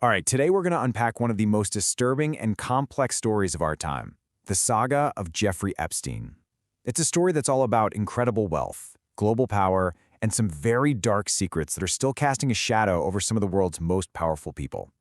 All right, today we're going to unpack one of the most disturbing and complex stories of our time, the saga of Jeffrey Epstein. It's a story that's all about incredible wealth, global power, and some very dark secrets that are still casting a shadow over some of the world's most powerful people.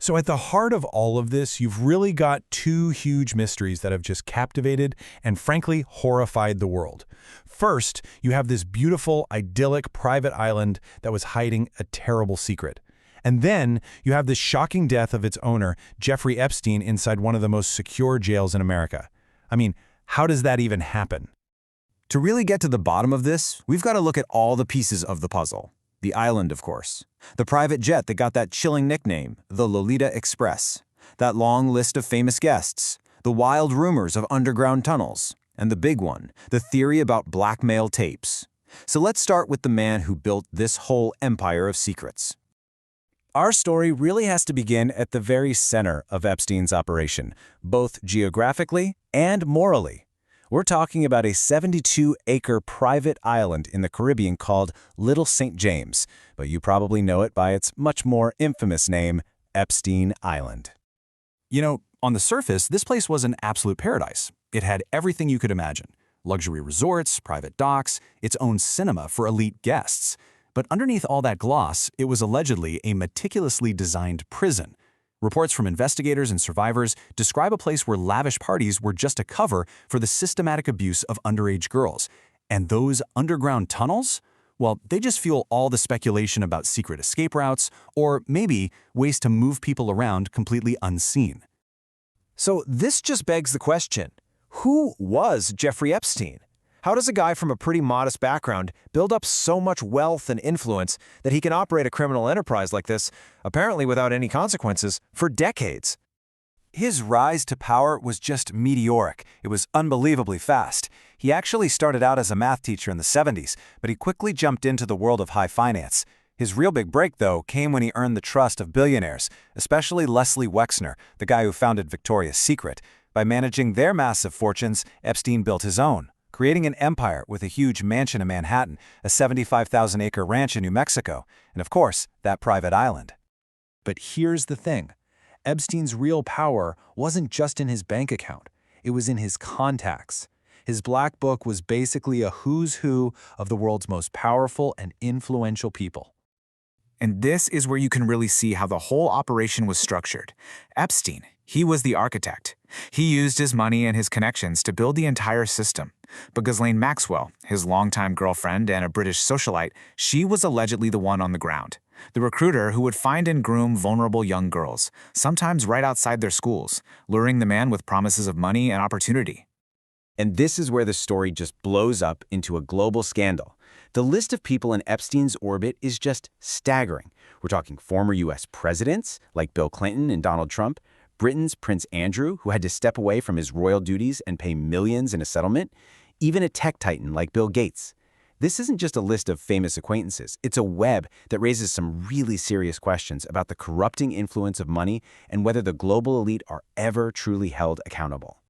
So at the heart of all of this, you've really got two huge mysteries that have just captivated and frankly horrified the world. First, you have this beautiful, idyllic private island that was hiding a terrible secret. And then you have the shocking death of its owner, Jeffrey Epstein, inside one of the most secure jails in America. I mean, how does that even happen? To really get to the bottom of this, we've got to look at all the pieces of the puzzle. The island, of course. The private jet that got that chilling nickname, the Lolita Express. That long list of famous guests. The wild rumors of underground tunnels. And the big one, the theory about blackmail tapes. So let's start with the man who built this whole empire of secrets. Our story really has to begin at the very center of Epstein's operation, both geographically and morally. We're talking about a 72-acre private island in the Caribbean called Little St. James, but you probably know it by its much more infamous name, Epstein Island. You know, on the surface, this place was an absolute paradise. It had everything you could imagine. Luxury resorts, private docks, its own cinema for elite guests. But underneath all that gloss, it was allegedly a meticulously designed prison. Reports from investigators and survivors describe a place where lavish parties were just a cover for the systematic abuse of underage girls. And those underground tunnels? Well, they just fuel all the speculation about secret escape routes, or maybe ways to move people around completely unseen. So this just begs the question, who was Jeffrey Epstein? How does a guy from a pretty modest background build up so much wealth and influence that he can operate a criminal enterprise like this, apparently without any consequences, for decades? His rise to power was just meteoric. It was unbelievably fast. He actually started out as a math teacher in the 70s, but he quickly jumped into the world of high finance. His real big break, though, came when he earned the trust of billionaires, especially Leslie Wexner, the guy who founded Victoria's Secret. By managing their massive fortunes, Epstein built his own, creating an empire with a huge mansion in Manhattan, a 75,000-acre ranch in New Mexico, and of course, that private island. But here's the thing. Epstein's real power wasn't just in his bank account. It was in his contacts. His black book was basically a who's who of the world's most powerful and influential people. And this is where you can really see how the whole operation was structured. Epstein, he was the architect. He used his money and his connections to build the entire system. But Ghislaine Maxwell, his longtime girlfriend and a British socialite, she was allegedly the one on the ground. The recruiter who would find and groom vulnerable young girls, sometimes right outside their schools, luring the man with promises of money and opportunity. And this is where the story just blows up into a global scandal. The list of people in Epstein's orbit is just staggering. We're talking former U.S. presidents like Bill Clinton and Donald Trump, Britain's Prince Andrew, who had to step away from his royal duties and pay millions in a settlement, even a tech titan like Bill Gates. This isn't just a list of famous acquaintances. It's a web that raises some really serious questions about the corrupting influence of money and whether the global elite are ever truly held accountable.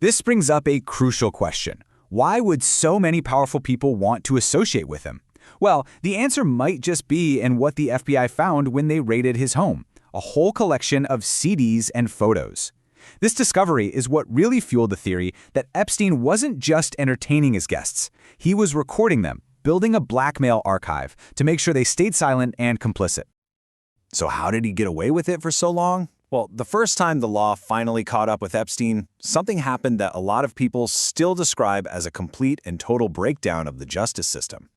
This brings up a crucial question. Why would so many powerful people want to associate with him? Well, the answer might just be in what the FBI found when they raided his home, a whole collection of CDs and photos. This discovery is what really fueled the theory that Epstein wasn't just entertaining his guests. He was recording them, building a blackmail archive to make sure they stayed silent and complicit. So how did he get away with it for so long? Well, the first time the law finally caught up with Epstein, something happened that a lot of people still describe as a complete and total breakdown of the justice system.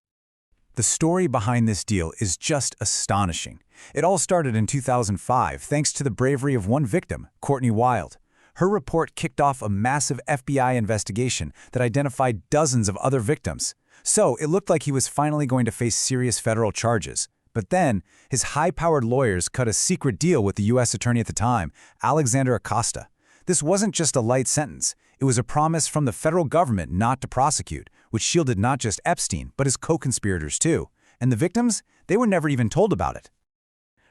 The story behind this deal is just astonishing. It all started in 2005 thanks to the bravery of one victim, Courtney Wild. Her report kicked off a massive FBI investigation that identified dozens of other victims. So it looked like he was finally going to face serious federal charges. But then, his high-powered lawyers cut a secret deal with the U.S. attorney at the time, Alexander Acosta. This wasn't just a light sentence. It was a promise from the federal government not to prosecute, which shielded not just Epstein, but his co-conspirators too. And the victims, they were never even told about it.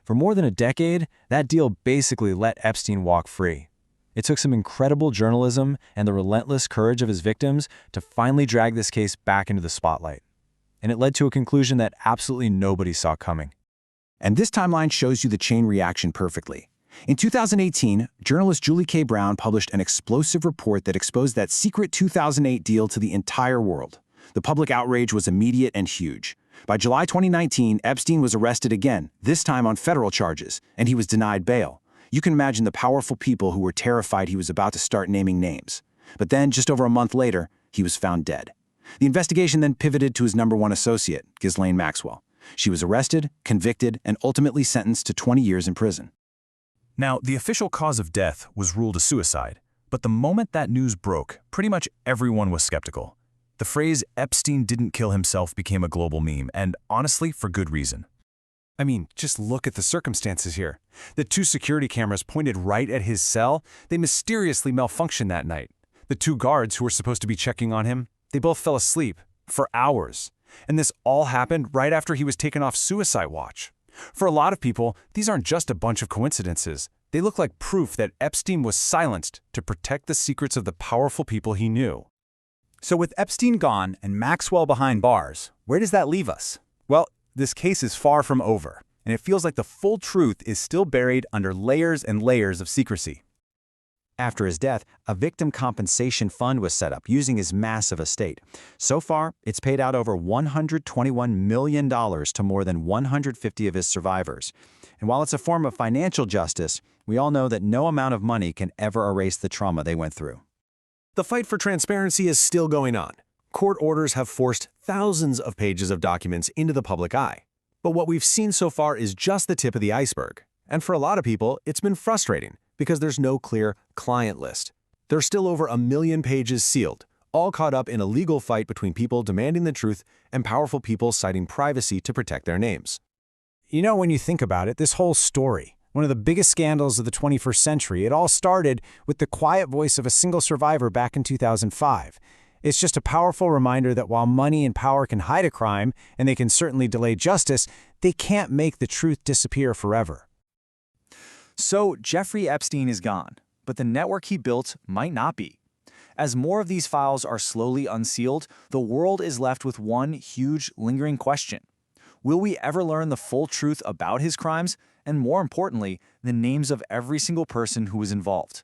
For more than a decade, that deal basically let Epstein walk free. It took some incredible journalism and the relentless courage of his victims to finally drag this case back into the spotlight. And it led to a conclusion that absolutely nobody saw coming. And this timeline shows you the chain reaction perfectly. In 2018, journalist Julie K. Brown published an explosive report that exposed that secret 2008 deal to the entire world. The public outrage was immediate and huge. By July 2019, Epstein was arrested again, this time on federal charges, and he was denied bail. You can imagine the powerful people who were terrified he was about to start naming names. But then, just over a month later, he was found dead. The investigation then pivoted to his #1 associate, Ghislaine Maxwell. She was arrested, convicted, and ultimately sentenced to 20 years in prison. Now, the official cause of death was ruled a suicide, but the moment that news broke, pretty much everyone was skeptical. The phrase "Epstein didn't kill himself" became a global meme, and honestly, for good reason. I mean, just look at the circumstances here. The 2 security cameras pointed right at his cell, they mysteriously malfunctioned that night. The 2 guards who were supposed to be checking on him, they both fell asleep for hours. And this all happened right after he was taken off suicide watch. For a lot of people, these aren't just a bunch of coincidences. They look like proof that Epstein was silenced to protect the secrets of the powerful people he knew. So with Epstein gone and Maxwell behind bars, where does that leave us? Well, this case is far from over, and it feels like the full truth is still buried under layers and layers of secrecy. After his death, a victim compensation fund was set up using his massive estate. So far, it's paid out over $121 million to more than 150 of his survivors. And while it's a form of financial justice, we all know that no amount of money can ever erase the trauma they went through. The fight for transparency is still going on. Court orders have forced thousands of pages of documents into the public eye. But what we've seen so far is just the tip of the iceberg. And for a lot of people, it's been frustrating because there's no clear client list. There's still over 1 million pages sealed, all caught up in a legal fight between people demanding the truth and powerful people citing privacy to protect their names. You know, when you think about it, this whole story, one of the biggest scandals of the 21st century, it all started with the quiet voice of a single survivor back in 2005. It's just a powerful reminder that while money and power can hide a crime, and they can certainly delay justice, they can't make the truth disappear forever. So Jeffrey Epstein is gone, but the network he built might not be. As more of these files are slowly unsealed, the world is left with one huge, lingering question. Will we ever learn the full truth about his crimes, and more importantly, the names of every single person who was involved?